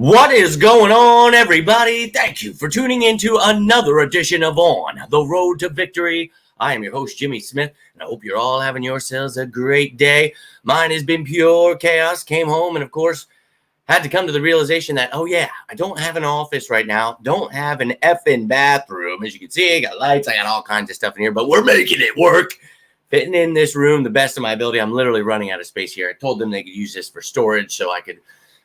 What is going on, everybody? Thank you for tuning in to another edition of On the Road to Victory. I am your host, Jimmy Smith, and I hope you're all having yourselves a great day. Mine has been pure chaos. Came home and, of course, had to come to the realization that, oh, yeah, I don't have an office right now. Don't have an effing bathroom. As you can see, I got lights. I got all kinds of stuff in here, but we're making it work. Fitting in this room the best of my ability. I'm literally running out of space here. I told them they could use this for storage so I could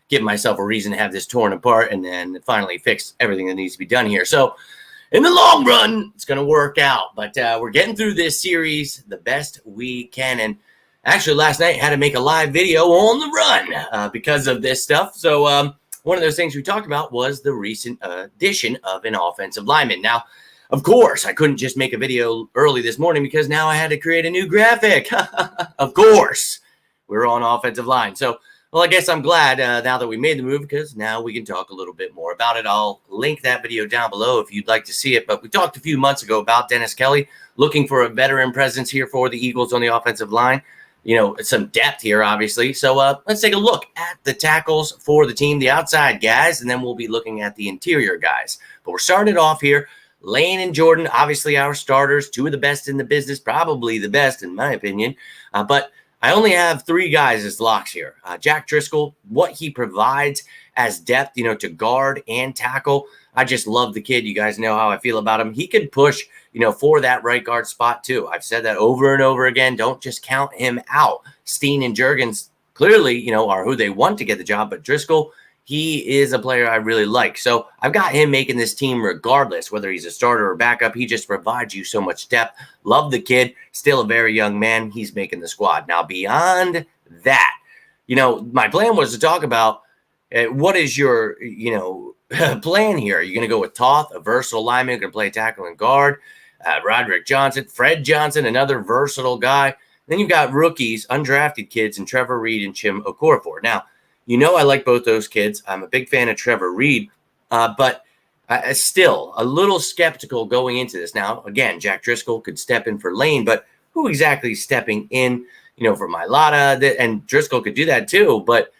give myself a reason to have this torn apart and then finally fix everything that needs to be done here. So in the long run, it's going to work out. But we're getting through this series the best we can. And actually, last night I had to make a live video on the run because of this stuff. So one of those things we talked about was the recent addition of an offensive lineman. Now, of course, I couldn't just make a video early this morning because now I had to create a new graphic. Of course, we're on offensive line. So, well, I guess I'm glad now that we made the move because now we can talk a little bit more about it. I'll link that video down below if you'd like to see it. But we talked a few months ago about Dennis Kelly looking for a veteran presence here for the Eagles on the offensive line. You know, some depth here, obviously. So let's take a look at the tackles for the team, the outside guys, and then we'll be looking at the interior guys. But we're starting it off here. Lane and Jordan, obviously our starters, two of the best in the business, probably the best in my opinion. But I only have three guys as locks here. Jack Driscoll, what he provides as depth, to guard and tackle. I just love the kid. You guys know how I feel about him. He can push, for that right guard spot too. I've said that over and over again. Don't just count him out. Steen and Juergens clearly, are who they want to get the job, but Driscoll, he is a player I really like. So I've got him making this team regardless, whether he's a starter or backup. He just provides you so much depth. Love the kid. Still a very young man. He's making the squad. Now, beyond that, my plan was to talk about what is your, plan here. Are you going to go with Toth, a versatile lineman who can play tackle and guard? Roderick Johnson, Fred Johnson, another versatile guy. Then you've got rookies, undrafted kids, and Trevor Reed and Chim Okorafor. Now, I like both those kids. I'm a big fan of Trevor Reed, but still a little skeptical going into this. Now, again, Jack Driscoll could step in for Lane, but who exactly is stepping in, for Mailata? And Driscoll could do that too. But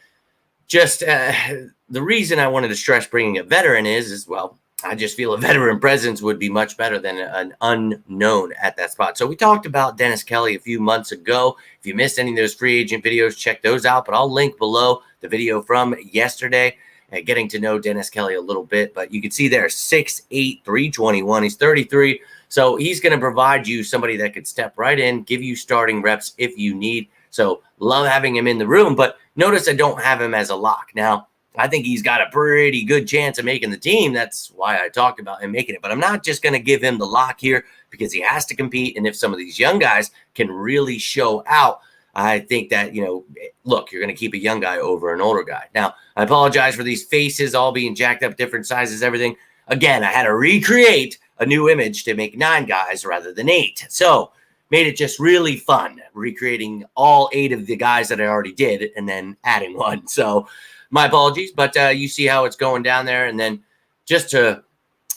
just the reason I wanted to stress bringing a veteran is, well, I just feel a veteran presence would be much better than an unknown at that spot. So we talked about Dennis Kelly a few months ago. If you missed any of those free agent videos, check those out. But I'll link below the video from yesterday and getting to know Dennis Kelly a little bit. But you can see there, 6'8", 321. He's 33. So he's going to provide you somebody that could step right in, give you starting reps if you need. So love having him in the room. But notice I don't have him as a lock. Now, I think he's got a pretty good chance of making the team. That's why I talked about him making it. But I'm not just going to give him the lock here because he has to compete. And if some of these young guys can really show out, I think that, look, you're going to keep a young guy over an older guy. Now, I apologize for these faces all being jacked up, different sizes, everything. Again, I had to recreate a new image to make 9 guys rather than 8. So made it just really fun, recreating all 8 of the guys that I already did and then adding one. So my apologies, but you see how it's going down there. And then just to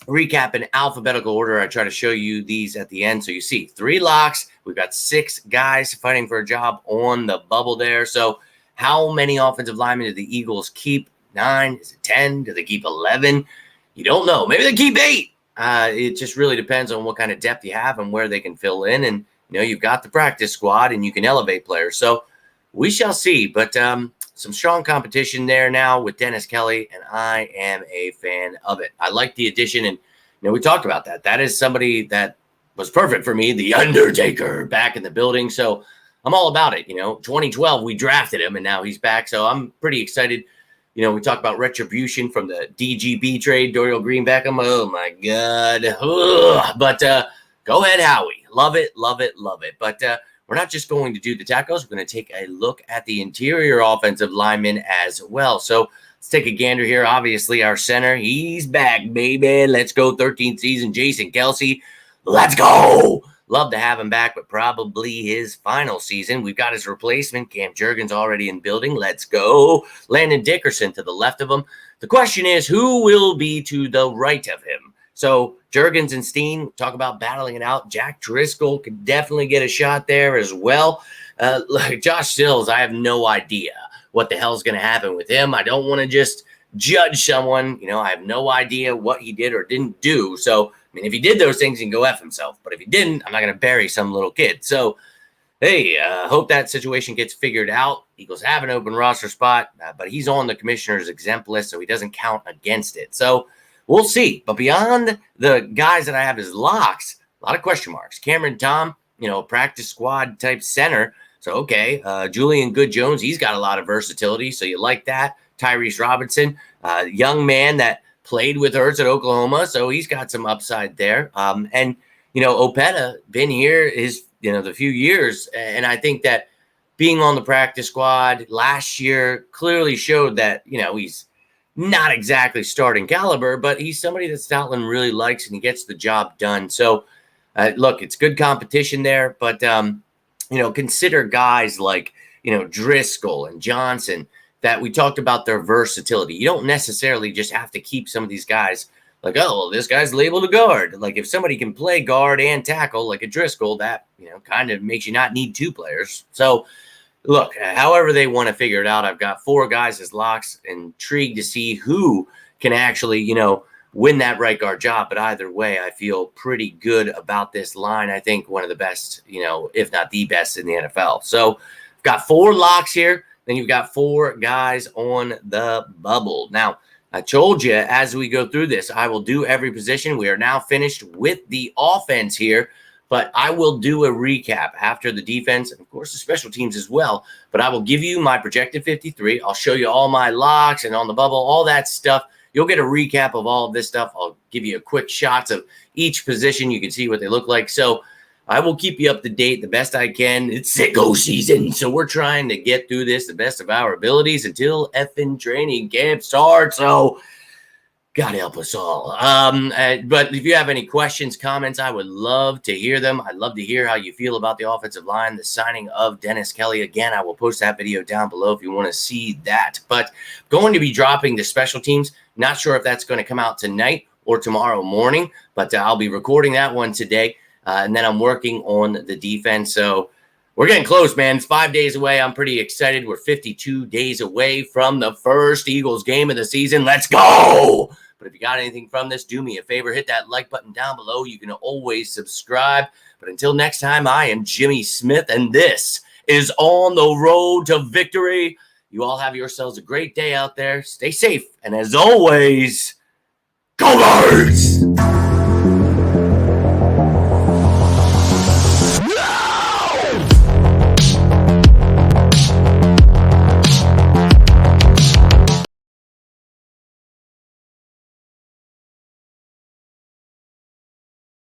recap in alphabetical order, I try to show you these at the end. So you see 3 locks. We've got 6 guys fighting for a job on the bubble there. So how many offensive linemen do the Eagles keep? 9? Is it 10? Do they keep 11? You don't know. Maybe they keep 8. It just really depends on what kind of depth you have and where they can fill in. And, you've got the practice squad and you can elevate players. So we shall see. But some strong competition there now with Dennis Kelly, and I am a fan of it. I like the addition, and we talked about that. That is somebody that was perfect for me, the Undertaker, back in the building. So I'm all about it. 2012 we drafted him, and now he's back. So I'm pretty excited. We talk about retribution from the DGB trade, Dorial Green Beckham. Oh my God! Ugh. But go ahead, Howie. Love it, love it, love it. But we're not just going to do the tackles. We're going to take a look at the interior offensive linemen as well. So let's take a gander here. Obviously, our center, he's back, baby. Let's go. 13th season, Jason Kelsey. Let's go. Love to have him back, but probably his final season. We've got his replacement, Cam Juergens, already in building. Let's go. Landon Dickerson to the left of him. The question is, who will be to the right of him? So Juergens and Steen talk about battling it out. Jack Driscoll could definitely get a shot there as well. Like Josh Sills, I have no idea what the hell's going to happen with him. I don't want to just judge someone. I have no idea what he did or didn't do. So, if he did those things, he can go F himself. But if he didn't, I'm not going to bury some little kid. So, hey, hope that situation gets figured out. Eagles have an open roster spot, but he's on the commissioner's exempt list, so he doesn't count against it. So we'll see. But beyond the guys that I have as locks, a lot of question marks. Cameron Tom, practice squad type center. So, okay, Julian Good-Jones, he's got a lot of versatility, so you like that. Tyrese Robinson, young man that played with Hurts at Oklahoma, so he's got some upside there. And Opeta, been here the few years, and I think that being on the practice squad last year clearly showed that, he's not exactly starting caliber, but he's somebody that Stoutland really likes, and he gets the job done. So, look, it's good competition there, but, consider guys like, Driscoll and Johnson that we talked about their versatility. You don't necessarily just have to keep some of these guys like, oh, well, this guy's labeled a guard. Like, if somebody can play guard and tackle like a Driscoll, that, kind of makes you not need two players. So, look, however they want to figure it out, I've got 4 guys as locks. Intrigued to see who can actually, win that right guard job. But either way, I feel pretty good about this line. I think one of the best, if not the best in the NFL. So, I've got 4 locks here. Then you've got 4 guys on the bubble. Now, I told you as we go through this, I will do every position. We are now finished with the offense here, but I will do a recap after the defense and, of course, the special teams as well. But I will give you my projected 53. I'll show you all my locks and on the bubble, all that stuff. You'll get a recap of all of this stuff. I'll give you a quick shots of each position. You can see what they look like. So I will keep you up to date the best I can. It's sicko season, so we're trying to get through this the best of our abilities until effing training camp starts. So God help us all. But if you have any questions, comments, I would love to hear them. I'd love to hear how you feel about the offensive line, the signing of Dennis Kelly. Again, I will post that video down below if you want to see that. But going to be dropping the special teams. Not sure if that's going to come out tonight or tomorrow morning, but I'll be recording that one today. And then I'm working on the defense. So we're getting close, man. It's 5 days away. I'm pretty excited. We're 52 days away from the first Eagles game of the season. Let's go. But if you got anything from this, do me a favor. Hit that like button down below. You can always subscribe. But until next time, I am Jimmy Smith, and this is On the Road to Victory. You all have yourselves a great day out there. Stay safe. And as always, go Birds!